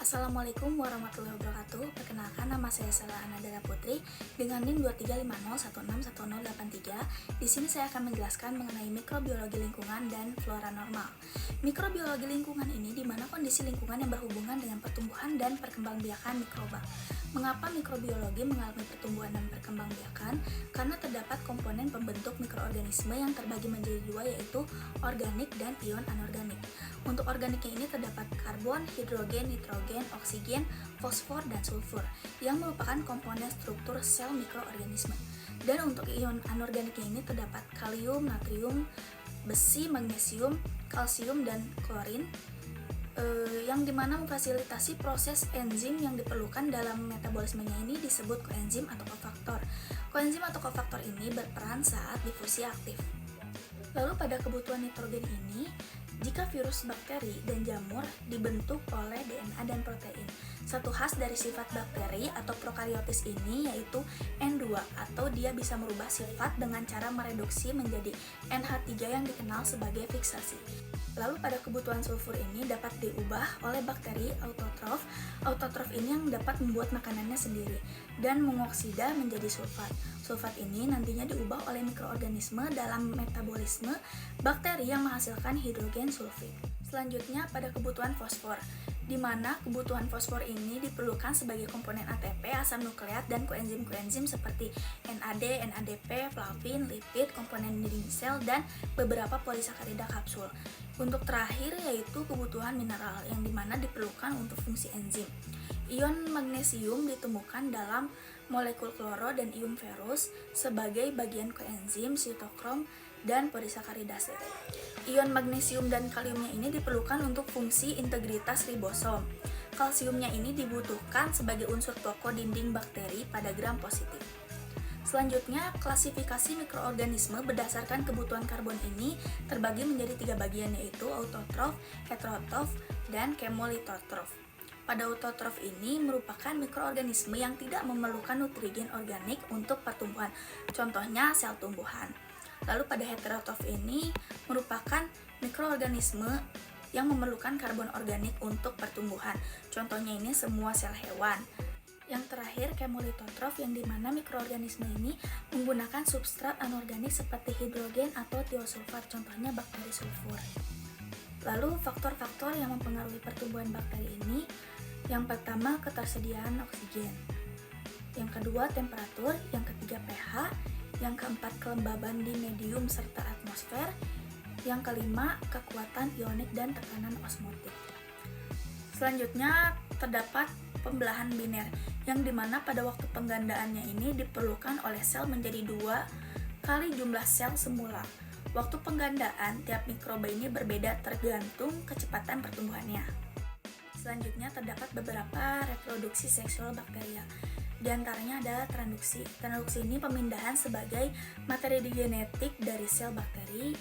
Assalamualaikum warahmatullahi wabarakatuh. Perkenalkan, nama saya Sela Anadara Putri dengan NIM 23501611083. Di sini saya akan menjelaskan mengenai mikrobiologi lingkungan dan flora normal. Mikrobiologi lingkungan ini di mana kondisi lingkungan yang berhubungan dengan pertumbuhan dan perkembangbiakan mikroba. Mengapa mikrobiologi mengalami pertumbuhan dan perkembangbiakan? Karena terdapat komponen pembentuk mikroorganisme yang terbagi menjadi dua, yaitu organik dan ion anorganik. Untuk organiknya ini terdapat karbon, hidrogen, nitrogen, oksigen, fosfor, dan sulfur yang merupakan komponen struktur sel mikroorganisme. Dan untuk ion anorganiknya ini terdapat kalium, natrium, besi, magnesium, kalsium, dan klorin yang dimana memfasilitasi proses enzim yang diperlukan dalam metabolismenya ini disebut koenzim atau kofaktor. Koenzim atau kofaktor ini berperan saat difusi aktif. Lalu pada kebutuhan nitrogen ini, jika virus, bakteri, dan jamur dibentuk oleh DNA dan protein. Satu khas dari sifat bakteri atau prokaryotis ini yaitu N2 atau dia bisa merubah sifat dengan cara mereduksi menjadi NH3 yang dikenal sebagai fiksasi. Lalu pada kebutuhan sulfur ini dapat diubah oleh bakteri autotrof. Autotrof ini yang dapat membuat makanannya sendiri dan mengoksida menjadi sulfat. Sulfat ini nantinya diubah oleh mikroorganisme dalam metabolisme bakteri yang menghasilkan hidrogen sulfid. Selanjutnya pada kebutuhan fosfor, di mana kebutuhan fosfor ini diperlukan sebagai komponen ATP, asam nukleat, dan koenzim-koenzim seperti NAD, NADP, flavin, lipid, komponen dinding sel, dan beberapa polisakarida kapsul. Untuk terakhir yaitu kebutuhan mineral yang dimana diperlukan untuk fungsi enzim. Ion magnesium ditemukan dalam molekul kloro dan ium ferus sebagai bagian koenzim, sitokrom, dan polisakarida. Ion magnesium dan kaliumnya ini diperlukan untuk fungsi integritas ribosom. Kalsiumnya ini dibutuhkan sebagai unsur pokok dinding bakteri pada gram positif. Selanjutnya, klasifikasi mikroorganisme berdasarkan kebutuhan karbon ini terbagi menjadi 3 bagian, yaitu autotrof, heterotrof, dan chemolitotrof. Pada autotrof ini merupakan mikroorganisme yang tidak memerlukan nutrien organik untuk pertumbuhan, contohnya sel tumbuhan. Lalu pada heterotrof ini merupakan mikroorganisme yang memerlukan karbon organik untuk pertumbuhan, contohnya ini semua sel hewan. Yang terakhir, chemolitotrof yang dimana mikroorganisme ini menggunakan substrat anorganik seperti hidrogen atau tiosulfat, contohnya bakteri sulfur. Lalu faktor-faktor yang mempengaruhi pertumbuhan bakteri ini, yang pertama ketersediaan oksigen, yang kedua temperatur, yang ketiga pH, yang keempat kelembaban di medium serta atmosfer, yang kelima kekuatan ionik dan tekanan osmotik. Selanjutnya terdapat pembelahan biner yang dimana pada waktu penggandaannya ini diperlukan oleh sel menjadi 2 kali jumlah sel semula. Waktu penggandaan tiap mikroba ini berbeda tergantung kecepatan pertumbuhannya. Selanjutnya terdapat beberapa reproduksi seksual bakteria. Di antaranya adalah transduksi. Transduksi ini pemindahan sebagai materi genetik dari sel bakteri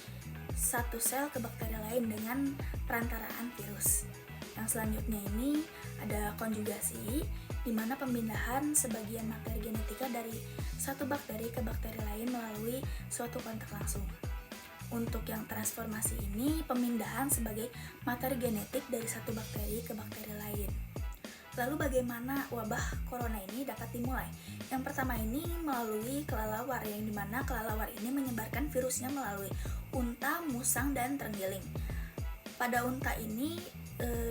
satu sel ke bakteri lain dengan perantaraan virus. Yang selanjutnya ini ada konjugasi, di mana pemindahan sebagian materi genetika dari satu bakteri ke bakteri lain melalui suatu kontak langsung. Untuk yang transformasi ini, pemindahan sebagai materi genetik dari satu bakteri ke bakteri lain. Lalu bagaimana wabah corona ini dapat dimulai? Yang pertama ini melalui kelelawar, yang dimana kelelawar ini menyebarkan virusnya melalui unta, musang, dan terenggiling. Pada unta ini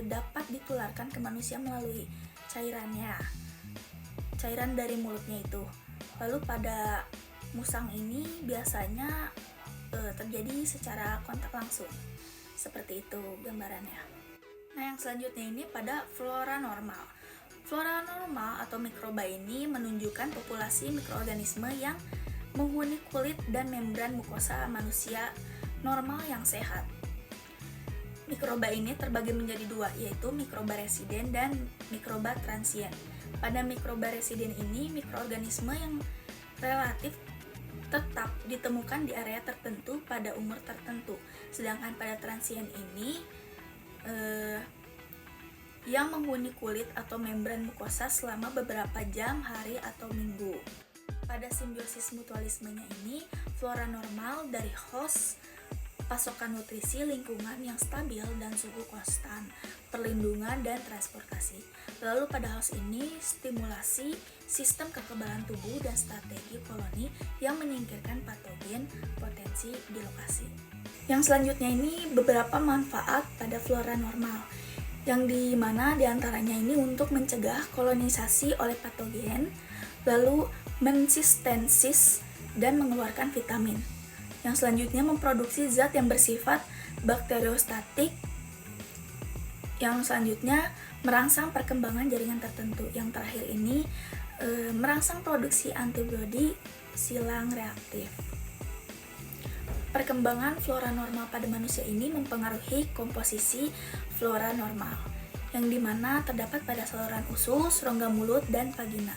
dapat ditularkan ke manusia melalui cairan dari mulutnya itu. Lalu pada musang ini biasanya terjadi secara kontak langsung. Seperti itu gambarannya. Nah, yang selanjutnya ini pada flora normal. Flora normal atau mikroba ini menunjukkan populasi mikroorganisme yang menghuni kulit dan membran mukosa manusia normal yang sehat. Mikroba ini terbagi menjadi 2, yaitu mikroba residen dan mikroba transien. Pada mikroba residen ini, mikroorganisme yang relatif tetap ditemukan di area tertentu pada umur tertentu. Sedangkan pada transien ini yang menghuni kulit atau membran mukosa selama beberapa jam, hari, atau minggu. Pada simbiosis mutualismenya ini, flora normal dari host pasokan nutrisi, lingkungan yang stabil dan suhu konstan, perlindungan dan transportasi. Lalu pada host ini, stimulasi sistem kekebalan tubuh dan strategi koloni yang menyingkirkan patogen potensi di lokasi. Yang selanjutnya ini beberapa manfaat pada flora normal, yang dimana diantaranya ini untuk mencegah kolonisasi oleh patogen, lalu mensistensis dan mengeluarkan vitamin. Yang selanjutnya memproduksi zat yang bersifat bakteriostatik. Yang selanjutnya merangsang perkembangan jaringan tertentu. Yang terakhir ini merangsang produksi antibodi silang reaktif. Perkembangan flora normal pada manusia ini mempengaruhi komposisi flora normal, yang dimana terdapat pada saluran usus, rongga mulut, dan vagina.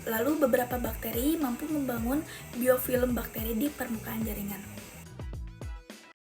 Lalu beberapa bakteri mampu membangun biofilm bakteri di permukaan jaringan.